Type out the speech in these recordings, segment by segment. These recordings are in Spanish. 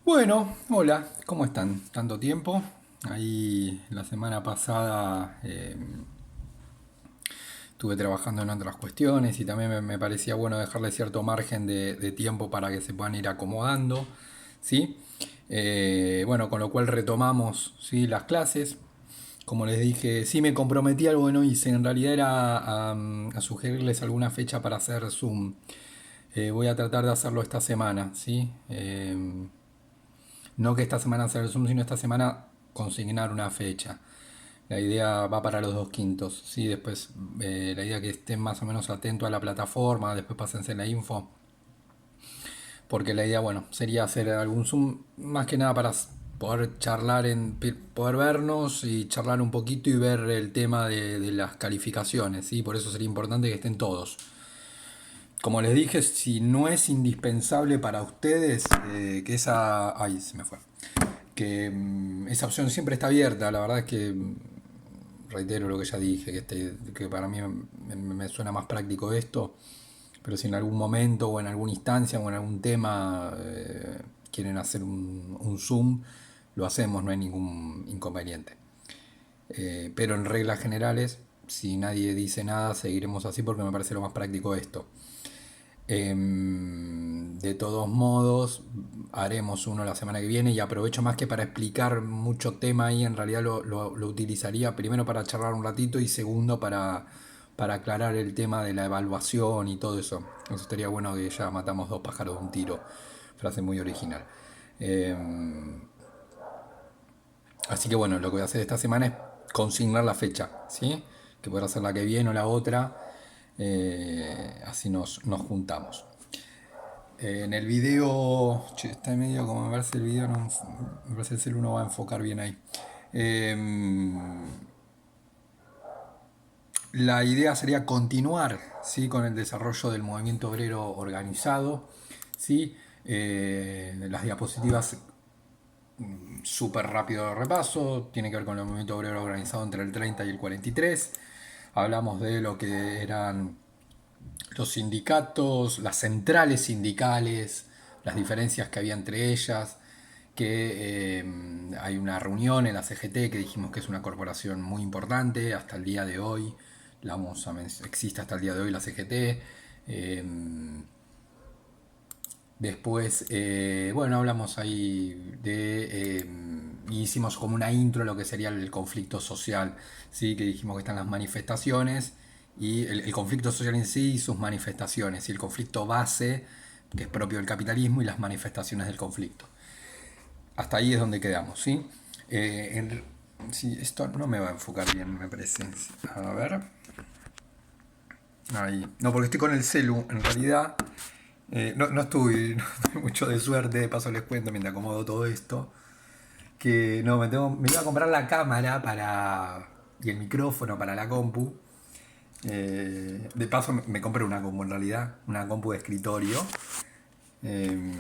Bueno, hola, ¿cómo están? ¿Tanto tiempo? Ahí la semana pasada estuve trabajando en otras cuestiones y también me parecía bueno dejarle cierto margen de tiempo para que se puedan ir acomodando, ¿sí? Bueno, con lo cual retomamos, ¿sí? Las clases. Como les dije, sí me comprometí a algo que no hice, en realidad era a sugerirles alguna fecha para hacer Zoom. Voy a tratar de hacerlo esta semana, ¿sí? No que esta semana hacer el Zoom, sino esta semana consignar una fecha. La idea va para los dos quintos, ¿sí? Después la idea que estén más o menos atentos a la plataforma, después pásense la info, porque la idea, bueno, sería hacer algún Zoom más que nada para poder charlar, poder vernos y charlar un poquito y ver el tema de las calificaciones, ¿sí? Por eso sería importante que estén todos. Como les dije, si no es indispensable para ustedes, que esa... Ay, se me fue. Que esa opción siempre está abierta. La verdad es que reitero lo que ya dije, que para mí me suena más práctico esto, pero si en algún momento o en alguna instancia o en algún tema quieren hacer un Zoom, lo hacemos, no hay ningún inconveniente. Pero en reglas generales, si nadie dice nada, seguiremos así porque me parece lo más práctico esto. De todos modos, haremos uno la semana que viene y aprovecho más que para explicar mucho tema ahí, en realidad lo utilizaría primero para charlar un ratito y segundo para aclarar el tema de la evaluación y todo eso. Eso estaría bueno que ya matamos dos pájaros de un tiro. Frase muy original. Eh, Así que bueno, lo que voy a hacer esta semana es consignar la fecha, ¿sí? Que podrá ser la que viene o la otra. Así nos juntamos. En el video, che, está medio como me parece el video, no, me parece el celular no va a enfocar bien ahí. Eh, la idea sería continuar, ¿sí? Con el desarrollo del movimiento obrero organizado, ¿sí? Las diapositivas súper rápido de repaso, tiene que ver con el movimiento obrero organizado entre el 30 y el 43. Hablamos de lo que eran los sindicatos, las centrales sindicales, las diferencias que había entre ellas, que hay una reunión en la CGT que dijimos que es una corporación muy importante hasta el día de hoy, existe hasta el día de hoy la CGT. Eh, Después, bueno, hablamos ahí y hicimos como una intro a lo que sería el conflicto social, ¿sí? Que dijimos que están las manifestaciones y el conflicto social en sí y sus manifestaciones, y el conflicto base, que es propio del capitalismo, y las manifestaciones del conflicto. Hasta ahí es donde quedamos, ¿sí? Sí, esto no me va a enfocar bien, me parece. A ver. Ahí. No, porque estoy con el celu, en realidad. No estuve, no tuve mucho de suerte, de paso les cuento mientras acomodo todo esto. Que no, me iba a comprar la cámara y el micrófono para la compu. De paso me compré una compu en realidad, una compu de escritorio. Eh,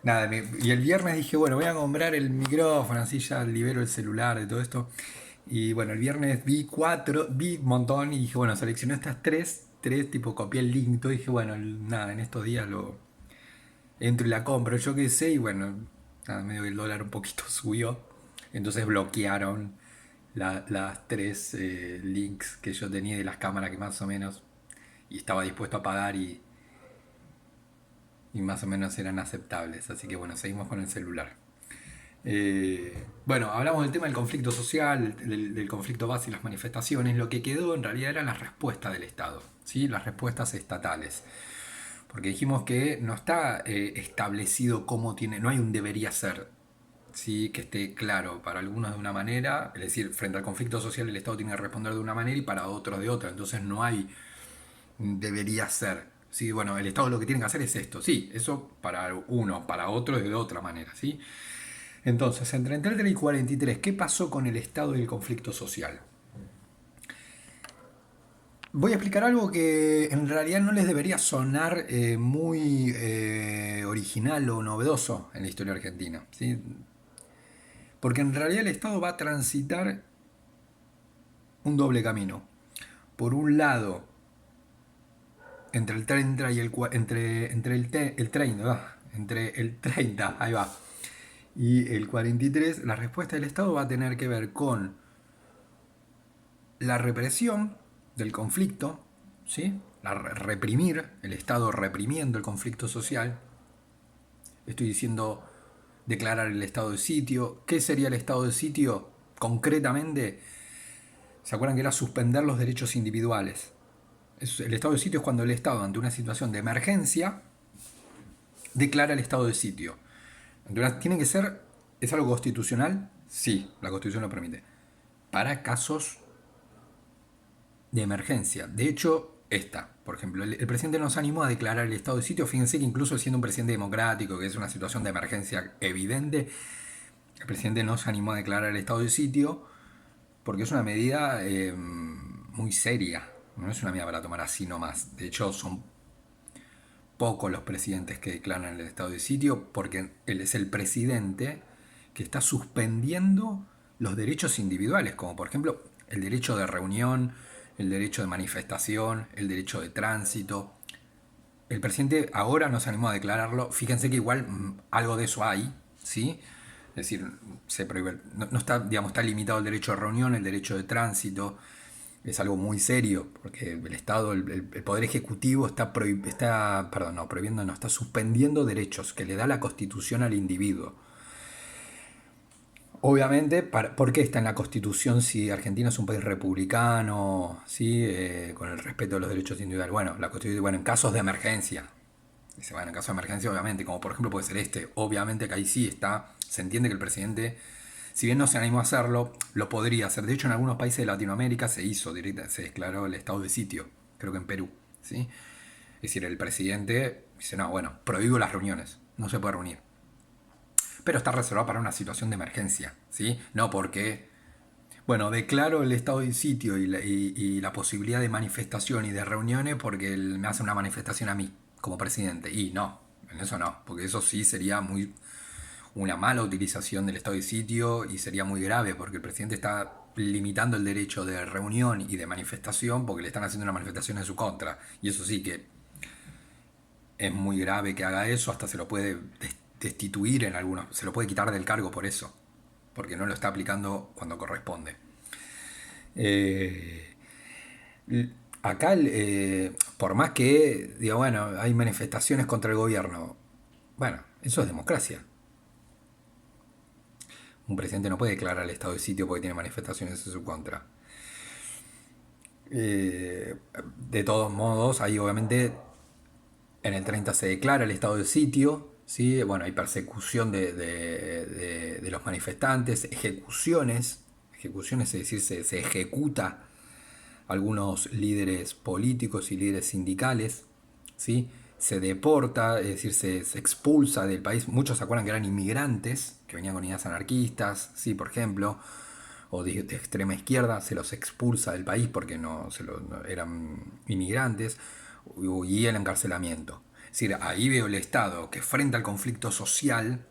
Nada, y el viernes dije, bueno, voy a comprar el micrófono, así ya libero el celular de todo esto. Y bueno, el viernes vi un montón y dije, bueno, seleccioné estas tres, tipo copié el link, todo y dije, bueno, nada, en estos días lo entro y la compro, yo qué sé, y bueno, nada, medio que el dólar un poquito subió. Entonces bloquearon las tres links que yo tenía de las cámaras que más o menos y estaba dispuesto a pagar y más o menos eran aceptables. Así que bueno, seguimos con el celular. Bueno, hablamos del tema del conflicto social, del conflicto base y las manifestaciones. Lo que quedó en realidad eran las respuestas del Estado, ¿sí? Las respuestas estatales. Porque dijimos que no está establecido cómo tiene, no hay un debería ser, ¿sí? Que esté claro para algunos de una manera, es decir, frente al conflicto social el Estado tiene que responder de una manera y para otros de otra. Entonces no hay un debería ser. Sí, bueno, el Estado lo que tiene que hacer es esto. Sí, eso para uno, para otro de otra manera, ¿sí? Entonces, entre el 30 y 43, ¿qué pasó con el estado y el conflicto social? Voy a explicar algo que en realidad no les debería sonar muy original o novedoso en la historia argentina, ¿sí? Porque en realidad el Estado va a transitar un doble camino. Por un lado, entre el 30 y el, entre el 30, entre el 30, ahí va, y el 43, la respuesta del Estado va a tener que ver con la represión del conflicto, ¿sí? Reprimir, el Estado reprimiendo el conflicto social. Estoy diciendo declarar el estado de sitio. ¿Qué sería el estado de sitio? Concretamente, ¿se acuerdan que era suspender los derechos individuales? El estado de sitio es cuando el Estado, ante una situación de emergencia, declara el estado de sitio. ¿Tiene que ser, es algo constitucional? Sí, la Constitución lo permite. Para casos de emergencia. De hecho, por ejemplo, el presidente nos animó a declarar el estado de sitio. Fíjense que incluso siendo un presidente democrático, que es una situación de emergencia evidente, el presidente nos animó a declarar el estado de sitio porque es una medida muy seria. No es una medida para tomar así nomás. De hecho, son pocos los presidentes que declaran el estado de sitio porque él es el presidente que está suspendiendo los derechos individuales, como por ejemplo el derecho de reunión, el derecho de manifestación, el derecho de tránsito. El presidente ahora nos animó a declararlo. Fíjense que igual algo de eso hay, ¿sí? Es decir, se prohíbe, no está, digamos, está limitado el derecho de reunión, el derecho de tránsito. Es algo muy serio, porque el Estado, el Poder Ejecutivo está, prohibiendo, no, está suspendiendo derechos que le da la Constitución al individuo. Obviamente, ¿por qué está en la Constitución si Argentina es un país republicano, ¿sí? Con el respeto de los derechos individuales? Bueno, la Constitución, bueno, en casos de emergencia. Dice, bueno, en caso de emergencia, obviamente, como por ejemplo puede ser obviamente que ahí sí está, se entiende que el presidente, si bien no se animó a hacerlo, lo podría hacer. De hecho, en algunos países de Latinoamérica se hizo, se declaró el estado de sitio, creo que en Perú, ¿sí? Es decir, el presidente dice, no, bueno, prohíbo las reuniones, no se puede reunir. Pero está reservado para una situación de emergencia, ¿sí? No porque, bueno, declaro el estado de sitio y la posibilidad de manifestación y de reuniones porque él me hace una manifestación a mí, como presidente. Y no, en eso no, porque eso sí sería una mala utilización del estado de sitio y sería muy grave porque el presidente está limitando el derecho de reunión y de manifestación porque le están haciendo una manifestación en su contra. Y eso sí que es muy grave que haga eso, hasta se lo puede destituir en algunos, se lo puede quitar del cargo por eso, porque no lo está aplicando cuando corresponde. Eh, Acá, por más que, digo, bueno, hay manifestaciones contra el gobierno, bueno, eso es democracia. Un presidente no puede declarar el estado de sitio porque tiene manifestaciones en su contra. De todos modos, ahí obviamente en el 30 se declara el estado de sitio, ¿sí? Bueno, hay persecución de los manifestantes, ejecuciones, es decir, se ejecuta algunos líderes políticos y líderes sindicales, ¿sí? Se deporta, es decir, se expulsa del país. Muchos se acuerdan que eran inmigrantes, que venían con ideas anarquistas, ¿sí? Por ejemplo, o de extrema izquierda, se los expulsa del país porque no eran inmigrantes, y el encarcelamiento. Es decir, ahí veo el Estado que frente al conflicto social,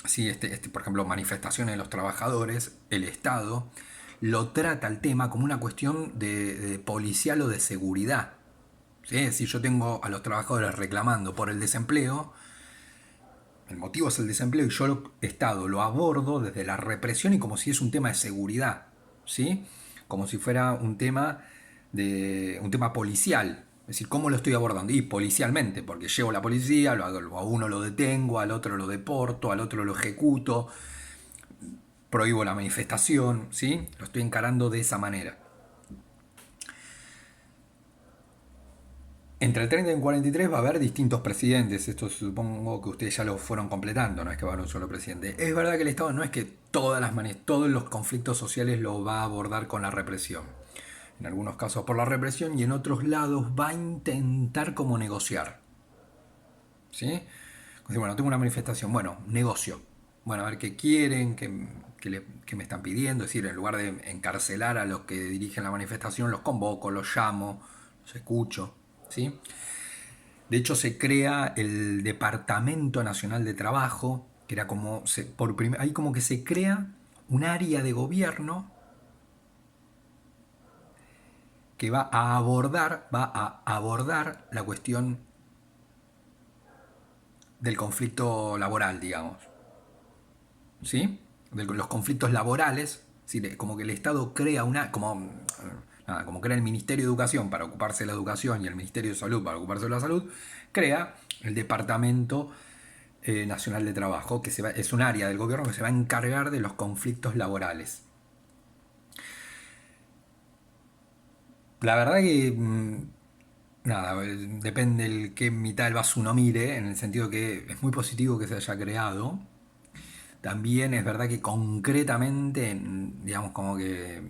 ¿sí? Por ejemplo, manifestaciones de los trabajadores, el Estado lo trata el tema como una cuestión de policial o de seguridad. ¿Sí? Si yo tengo a los trabajadores reclamando por el desempleo, el motivo es el desempleo y yo, Estado, lo abordo desde la represión y como si es un tema de seguridad, ¿sí? Como si fuera un tema policial. Es decir, ¿cómo lo estoy abordando? Y policialmente, porque llevo la policía, a uno lo detengo, al otro lo deporto, al otro lo ejecuto, prohíbo la manifestación, ¿sí? Lo estoy encarando de esa manera. Entre el 30 y el 43 va a haber distintos presidentes. Esto supongo que ustedes ya lo fueron completando, no es que va a haber un solo presidente. Es verdad que el Estado no es que todos los conflictos sociales lo va a abordar con la represión. En algunos casos por la represión y en otros lados va a intentar como negociar. ¿Sí? Bueno, tengo una manifestación, bueno, negocio. Bueno, a ver qué quieren, qué me están pidiendo. Es decir, en lugar de encarcelar a los que dirigen la manifestación, los convoco, los llamo, los escucho. ¿Sí? De hecho, se crea el Departamento Nacional de Trabajo, que era como, ahí como que se crea un área de gobierno que va a abordar la cuestión del conflicto laboral, digamos. ¿Sí? De los conflictos laborales, ¿sí? Como que el Estado crea como crea el Ministerio de Educación para ocuparse de la educación y el Ministerio de Salud para ocuparse de la salud, crea el Departamento Nacional de Trabajo, que es un área del gobierno que se va a encargar de los conflictos laborales. La verdad que nada, depende de qué mitad del vaso uno mire, en el sentido que es muy positivo que se haya creado. También es verdad que concretamente, digamos, como que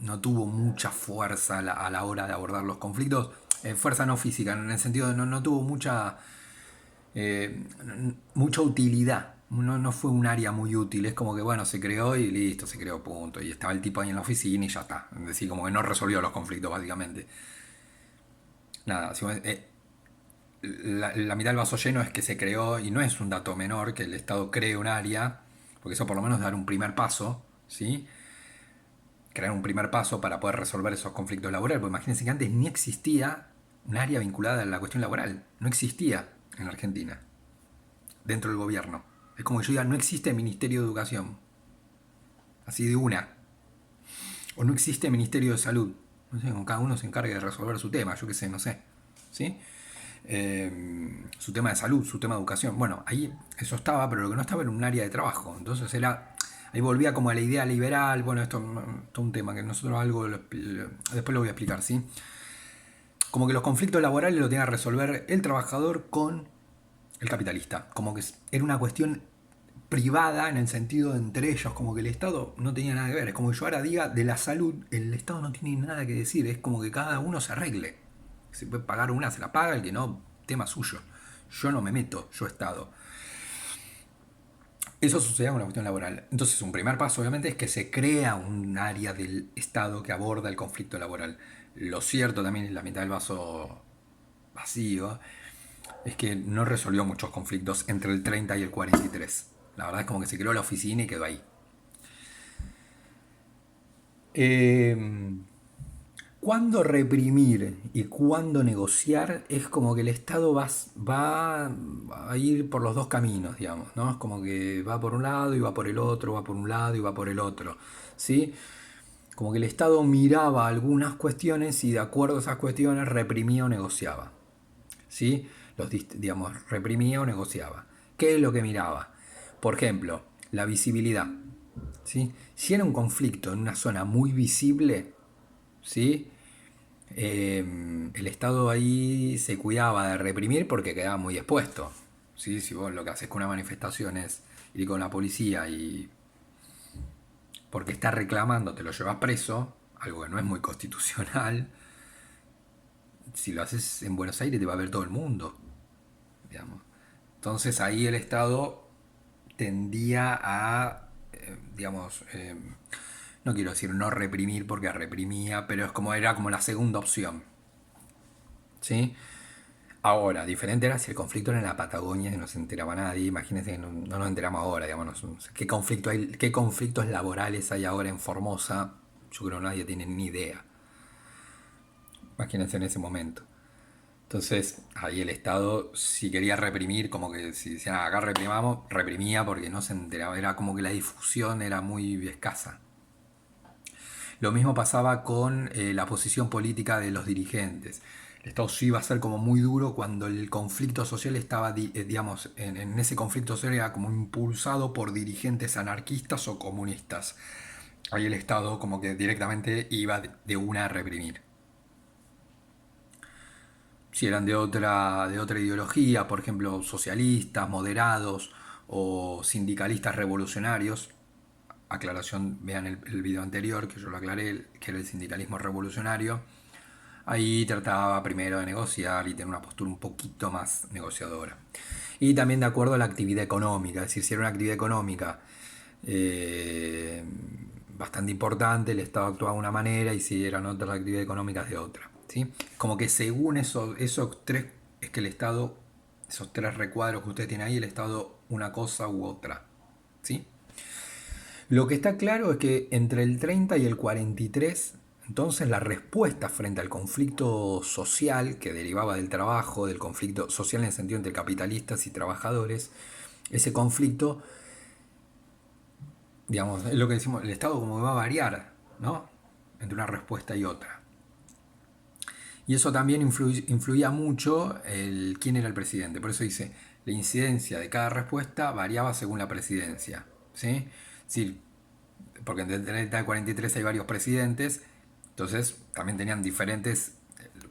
no tuvo mucha fuerza a la hora de abordar los conflictos. Fuerza no física, en el sentido de no tuvo mucha utilidad. No fue un área muy útil. Es como que, bueno, se creó y listo, se creó, punto. Y estaba el tipo ahí en la oficina y ya está. Es decir, como que no resolvió los conflictos, básicamente. Nada, la mitad del vaso lleno es que se creó, y no es un dato menor, que el Estado cree un área, porque eso por lo menos dar un primer paso, ¿sí? Crear un primer paso para poder resolver esos conflictos laborales. Porque imagínense que antes ni existía un área vinculada a la cuestión laboral. No existía en la Argentina, dentro del gobierno. Es como que yo diga, no existe Ministerio de Educación. Así de una. O no existe Ministerio de Salud. No sé, como cada uno se encargue de resolver su tema, yo qué sé, no sé. ¿Sí? Su tema de salud, su tema de educación. Bueno, ahí eso estaba, pero lo que no estaba era un área de trabajo. Entonces ahí volvía como a la idea liberal. Bueno, esto es un tema que nosotros después lo voy a explicar, ¿sí? Como que los conflictos laborales lo tenía que resolver el trabajador con el capitalista. Como que era una cuestión privada en el sentido de entre ellos, como que el Estado no tenía nada que ver. Es como que yo ahora diga de la salud, el Estado no tiene nada que decir. Es como que cada uno se arregle. Si puede pagar una, se la paga, el que no, tema suyo. Yo no me meto, yo Estado. Eso sucedía con la cuestión laboral. Entonces, un primer paso, obviamente, es que se crea un área del Estado que aborda el conflicto laboral. Lo cierto también es la mitad del vaso vacío, es que no resolvió muchos conflictos entre el 30 y el 43. La verdad es como que se creó la oficina y quedó ahí. Eh, Cuándo reprimir y cuándo negociar es como que el Estado va a ir por los dos caminos, digamos, ¿no? Es como que va por un lado y va por el otro, va por un lado y va por el otro, ¿sí? Como que el Estado miraba algunas cuestiones y de acuerdo a esas cuestiones reprimía o negociaba, ¿sí? Digamos, reprimía o negociaba. ¿Qué es lo que miraba? Por ejemplo, la visibilidad, ¿sí? Si era un conflicto en una zona muy visible, ¿sí? El Estado ahí se cuidaba de reprimir porque quedaba muy expuesto. ¿Sí? Si vos lo que haces con una manifestación es ir con la policía y porque está reclamando te lo llevas preso, algo que no es muy constitucional, si lo haces en Buenos Aires te va a ver todo el mundo, digamos. Entonces ahí el Estado tendía a, digamos, no quiero decir no reprimir porque reprimía, pero era como la segunda opción. ¿Sí? Ahora, diferente era si el conflicto era en la Patagonia y no se enteraba nadie. Imagínense que no nos enteramos ahora, digamos. ¿Qué conflictos laborales hay ahora en Formosa? Yo creo que nadie tiene ni idea. Imagínense en ese momento. Entonces, ahí el Estado, si quería reprimir, como que si decían acá reprimamos, reprimía porque no se enteraba. Era como que la difusión era muy escasa. Lo mismo pasaba con la posición política de los dirigentes. El Estado sí iba a ser como muy duro cuando el conflicto social estaba, digamos, en ese conflicto social era como impulsado por dirigentes anarquistas o comunistas. Ahí el Estado como que directamente iba de una a reprimir. Si eran de otra ideología, por ejemplo, socialistas, moderados o sindicalistas revolucionarios, aclaración, vean el video anterior que yo lo aclaré, que era el sindicalismo revolucionario. Ahí trataba primero de negociar y tener una postura un poquito más negociadora. Y también de acuerdo a la actividad económica, es decir, si era una actividad económica eh, bastante importante, el Estado actuaba de una manera y si eran otras actividades económicas de otra. ¿Sí? Como que según esos tres, es que el Estado, esos tres recuadros que usted tiene ahí, el Estado una cosa u otra. ¿Sí? Lo que está claro es que entre el 30 y el 43, Entonces la respuesta frente al conflicto social que derivaba del trabajo, del conflicto social en el sentido entre capitalistas y trabajadores, ese conflicto, digamos, es lo que decimos, el Estado como que va a variar, ¿no? Entre una respuesta y otra. Y eso también influía mucho quién era el presidente. Por eso dice, la incidencia de cada respuesta variaba según la presidencia. ¿Sí? Sí, porque entre el 30 y el 43 hay varios presidentes, entonces también tenían diferentes,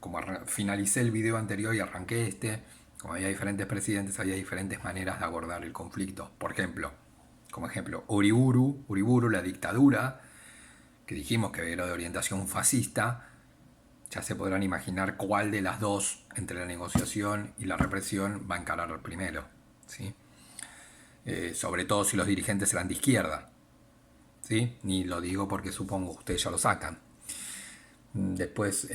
como finalicé el video anterior y arranqué este, como había diferentes presidentes, había diferentes maneras de abordar el conflicto. Por ejemplo, como ejemplo, Uriburu, la dictadura, que dijimos que era de orientación fascista, ya se podrán imaginar cuál de las dos, entre la negociación y la represión, va a encarar primero. ¿Sí? Sobre todo si los dirigentes eran de izquierda. ¿Sí? Ni lo digo porque supongo que ustedes ya lo sacan. Después,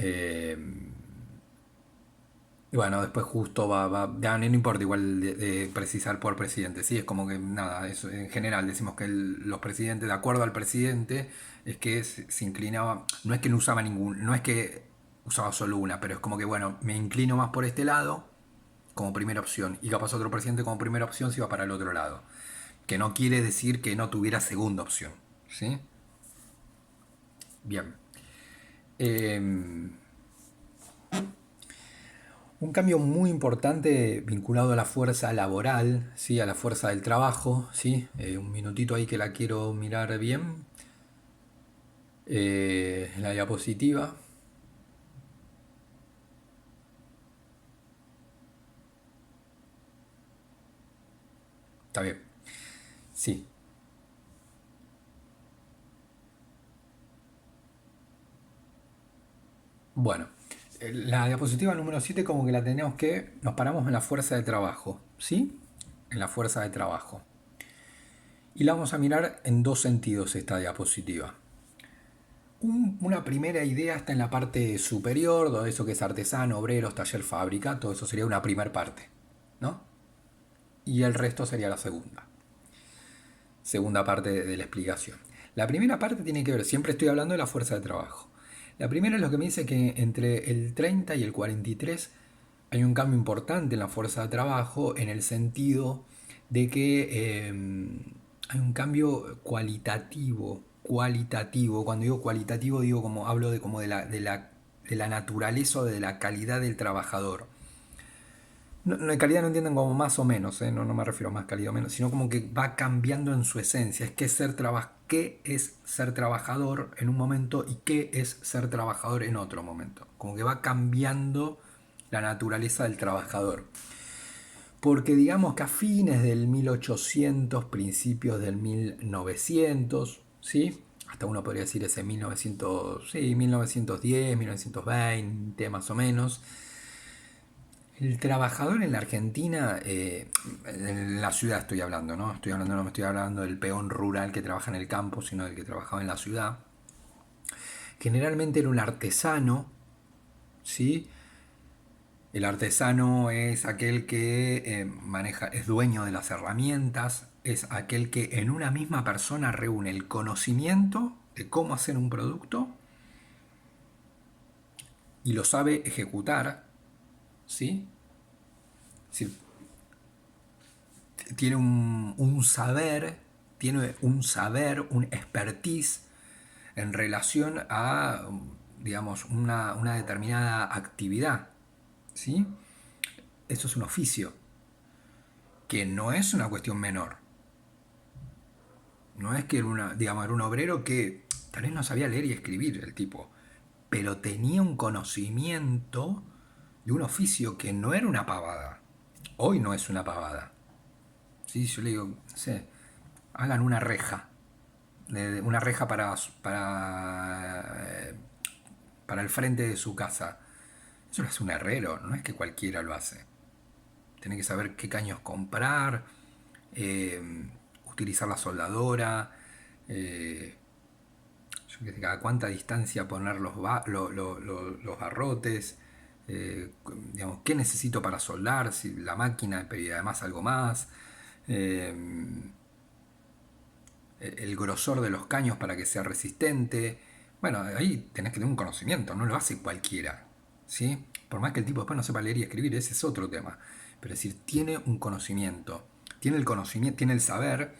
bueno, después justo ya no importa igual de precisar por presidente, sí, es como que nada, eso, en general decimos que los presidentes, de acuerdo al presidente, es que se inclinaba, no es que no usaba no es que usaba solo una, pero es como que bueno, me inclino más por este lado como primera opción y capaz otro presidente como primera opción se iba para el otro lado, que no quiere decir que no tuviera segunda opción, ¿sí? Bien. Eh, Un cambio muy importante vinculado a la fuerza laboral, ¿sí? A la fuerza del trabajo. ¿Sí? Un minutito ahí que la quiero mirar bien. La diapositiva. Está bien. Sí. Bueno, la diapositiva número 7 como que la tenemos que... Nos paramos en la fuerza de trabajo. ¿Sí? En la fuerza de trabajo. Y la vamos a mirar en dos sentidos esta diapositiva. Una primera idea está en la parte superior, donde eso que es artesano, obreros, taller, fábrica, todo eso sería una primera parte, ¿no? Y el resto sería la segunda parte de la explicación. La primera parte tiene que ver, siempre estoy hablando de la fuerza de trabajo. La primera es lo que me dice que entre el 30 y el 43 hay un cambio importante en la fuerza de trabajo en el sentido de que hay un cambio cualitativo. Cuando digo cualitativo digo como hablo de la naturaleza o de la calidad del trabajador. No, de calidad no entienden como más o menos, no me refiero a más calidad o menos, sino como que va cambiando en su esencia. Es qué es ser trabajador en un momento y qué es ser trabajador en otro momento. Como que va cambiando la naturaleza del trabajador. Porque digamos que a fines del 1800, principios del 1900, ¿sí? Hasta uno podría decir ese 1900, sí, 1910, 1920 más o menos. El trabajador en la Argentina, en la ciudad estoy hablando, ¿no? No me estoy hablando del peón rural que trabaja en el campo, sino del que trabajaba en la ciudad. Generalmente era un artesano, ¿sí? El artesano es aquel que es dueño de las herramientas, es aquel que en una misma persona reúne el conocimiento de cómo hacer un producto y lo sabe ejecutar, ¿sí? Es decir, tiene un saber, un expertise en relación a, digamos, una determinada actividad, ¿sí? Eso es un oficio, que no es una cuestión menor. No es que era un obrero que tal vez no sabía leer y escribir el tipo, pero tenía un conocimiento de un oficio que no era una pavada. Hoy no es una pavada. ¿Sí? Yo le digo, no sé, hagan una reja. Una reja para el frente de su casa. Eso lo hace un herrero, no es que cualquiera lo hace. Tiene que saber qué caños comprar, utilizar la soldadora, yo qué sé, a cuánta distancia poner los barrotes, digamos, qué necesito para soldar, si la máquina, pero y además algo más, eh, el grosor de los caños para que sea resistente, Bueno, ahí tenés que tener un conocimiento, no lo hace cualquiera, ¿sí? Por más que el tipo después no sepa leer y escribir, ese es otro tema. Pero es decir, tiene un conocimiento, tiene el conocimiento, tiene el saber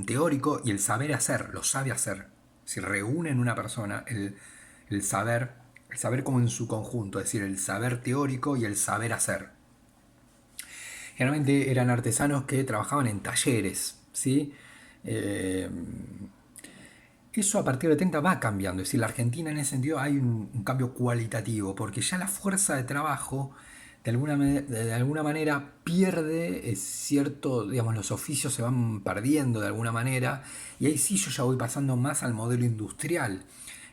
teórico y el saber hacer, lo sabe hacer. Si reúne en una persona el saber como en su conjunto, es decir, el saber teórico y el saber hacer. Generalmente eran artesanos que trabajaban en talleres, ¿sí? Eh, Eso a partir de 30 va cambiando, es decir, la Argentina en ese sentido hay un cambio cualitativo, porque ya la fuerza de trabajo de alguna manera pierde cierto, digamos, los oficios se van perdiendo de alguna manera, y ahí sí yo ya voy pasando más al modelo industrial,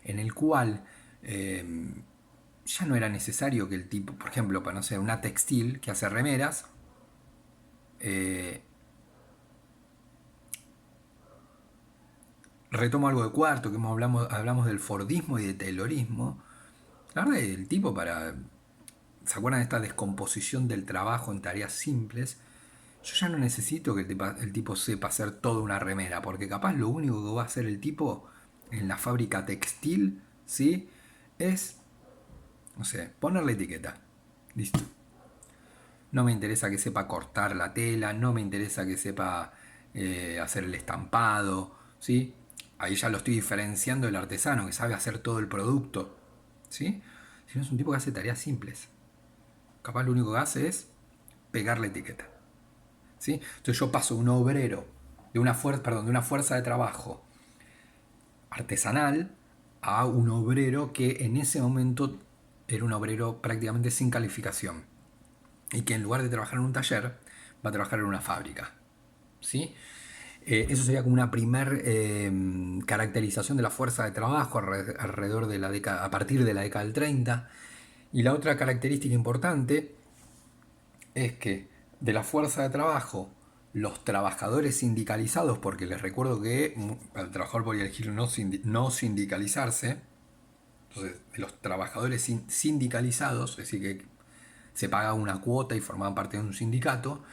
en el cual ya no era necesario que el tipo, por ejemplo, para no sé, una textil que hace remeras, eh, retomo algo de cuarto, que hablamos del Fordismo y de Taylorismo. La verdad, el tipo para... ¿Se acuerdan de esta descomposición del trabajo en tareas simples? Yo ya no necesito que el tipo sepa hacer toda una remera, porque capaz lo único que va a hacer el tipo en la fábrica textil, ¿sí? Es, no sé, poner la etiqueta. Listo. No me interesa que sepa cortar la tela, no me interesa que sepa hacer el estampado, ¿sí? Ahí ya lo estoy diferenciando del artesano que sabe hacer todo el producto, ¿sí? Si no es un tipo que hace tareas simples. Capaz lo único que hace es pegar la etiqueta, ¿sí? Entonces yo paso un obrero de una fuerza de trabajo artesanal a un obrero que en ese momento era un obrero prácticamente sin calificación y que en lugar de trabajar en un taller va a trabajar en una fábrica, ¿sí? Eso sería como una primer caracterización de la fuerza de trabajo alrededor de la década, a partir de la década del 30. Y la otra característica importante es que de la fuerza de trabajo, los trabajadores sindicalizados, porque les recuerdo que al trabajador podía elegir no sindicalizarse, entonces de los trabajadores sindicalizados, es decir, que se pagaba una cuota y formaban parte de un sindicato,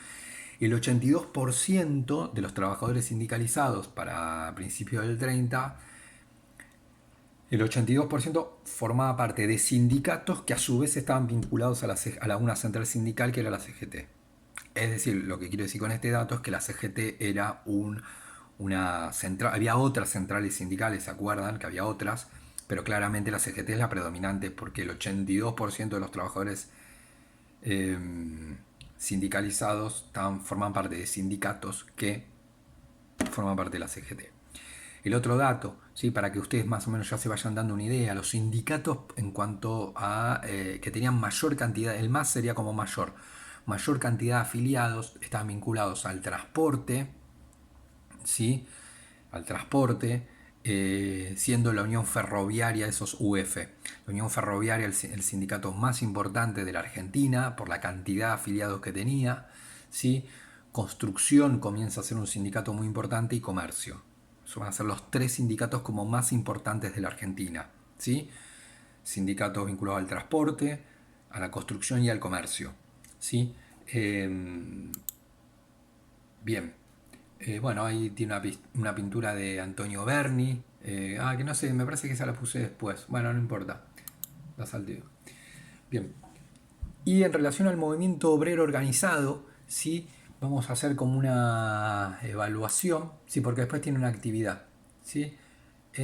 el 82% de los trabajadores sindicalizados para principios del 30, el 82% formaba parte de sindicatos que a su vez estaban vinculados a una central sindical que era la CGT. Es decir, lo que quiero decir con este dato es que la CGT era una central, había otras centrales sindicales, ¿se acuerdan? Que había otras, pero claramente la CGT es la predominante porque el 82% de los trabajadores eh, sindicalizados forman parte de sindicatos que forman parte de la CGT. El otro dato, ¿sí? Para que ustedes más o menos ya se vayan dando una idea, los sindicatos en cuanto a que tenían mayor cantidad, el más sería como mayor cantidad de afiliados, estaban vinculados al transporte, ¿sí? Al transporte, siendo la Unión Ferroviaria, esos UF, la Unión Ferroviaria el sindicato más importante de la Argentina por la cantidad de afiliados que tenía, ¿sí? Construcción comienza a ser un sindicato muy importante y comercio. Eso van a ser los tres sindicatos como más importantes de la Argentina, ¿sí? Sindicatos vinculados al transporte, a la construcción y al comercio, ¿sí? Bien, bueno, ahí tiene una pintura de Antonio Berni. Que no sé, me parece que esa la puse después. Bueno, no importa. La salteo. Bien. Y en relación al movimiento obrero organizado, ¿sí? Vamos a hacer como una evaluación, ¿sí? Porque después tiene una actividad, ¿sí?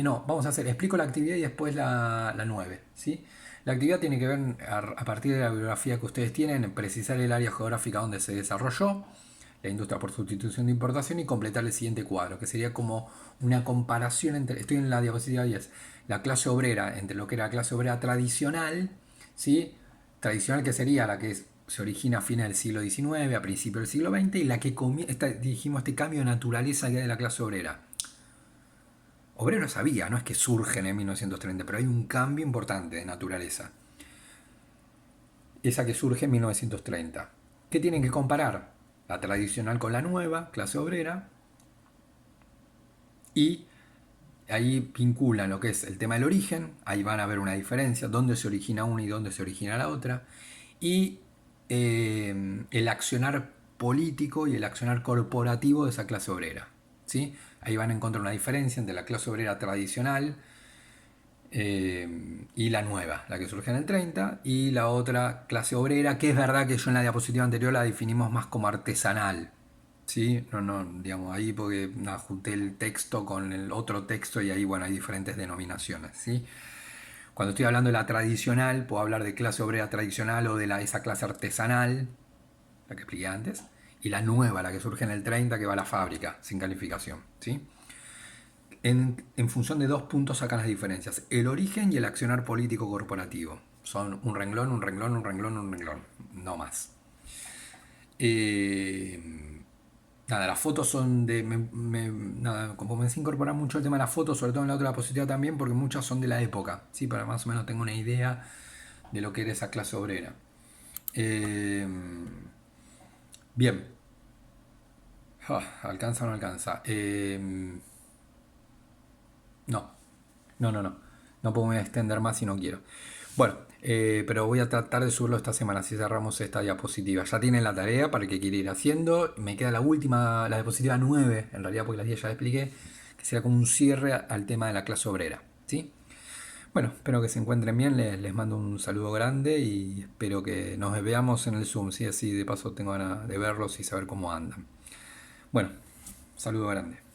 No, vamos a hacer, explico la actividad y después la 9, ¿sí? La actividad tiene que ver, a partir de la bibliografía que ustedes tienen, en precisar el área geográfica donde se desarrolló, la industria por sustitución de importación y completar el siguiente cuadro, que sería como una comparación entre, estoy en la diapositiva 10, la clase obrera, entre lo que era la clase obrera tradicional, ¿sí? Tradicional que sería la que se origina a fines del siglo XIX, a principios del siglo XX, y la que dijimos este cambio de naturaleza que hay de la clase obrera. Obreros había, no es que surgen en 1930, pero hay un cambio importante de naturaleza. Esa que surge en 1930. ¿Qué tienen que comparar? La tradicional con la nueva, clase obrera, y ahí vinculan lo que es el tema del origen, ahí van a ver una diferencia, dónde se origina una y dónde se origina la otra, y el accionar político y el accionar corporativo de esa clase obrera, ¿sí? Ahí van a encontrar una diferencia entre la clase obrera tradicional y la nueva, la que surge en el 30, y la otra clase obrera, que es verdad que yo en la diapositiva anterior la definimos más como artesanal. ¿Sí? No, digamos, ahí porque junté el texto con el otro texto y ahí, bueno, hay diferentes denominaciones, ¿sí? Cuando estoy hablando de la tradicional, puedo hablar de clase obrera tradicional o de esa clase artesanal, la que expliqué antes, y la nueva, la que surge en el 30, que va a la fábrica, sin calificación, ¿sí? En función de dos puntos sacan las diferencias: el origen y el accionar político corporativo. Son un renglón, un renglón, un renglón, un renglón, no más. Nada, las fotos son de... nada, como comencé a incorporar mucho el tema de las fotos, sobre todo en la otra diapositiva también, porque muchas son de la época, ¿sí? Para más o menos tengo una idea de lo que era esa clase obrera. Eh, bien. ¿Alcanza o no alcanza? No, no. No puedo extender más si no quiero. Bueno, pero voy a tratar de subirlo esta semana, si cerramos esta diapositiva. Ya tienen la tarea para el que quiere ir haciendo. Me queda la última, la diapositiva 9, en realidad, porque las 10 ya expliqué, que será como un cierre al tema de la clase obrera. ¿Sí? Bueno, espero que se encuentren bien. Les mando un saludo grande y espero que nos veamos en el Zoom. ¿Sí? Así de paso tengo ganas de verlos y saber cómo andan. Bueno, saludo grande.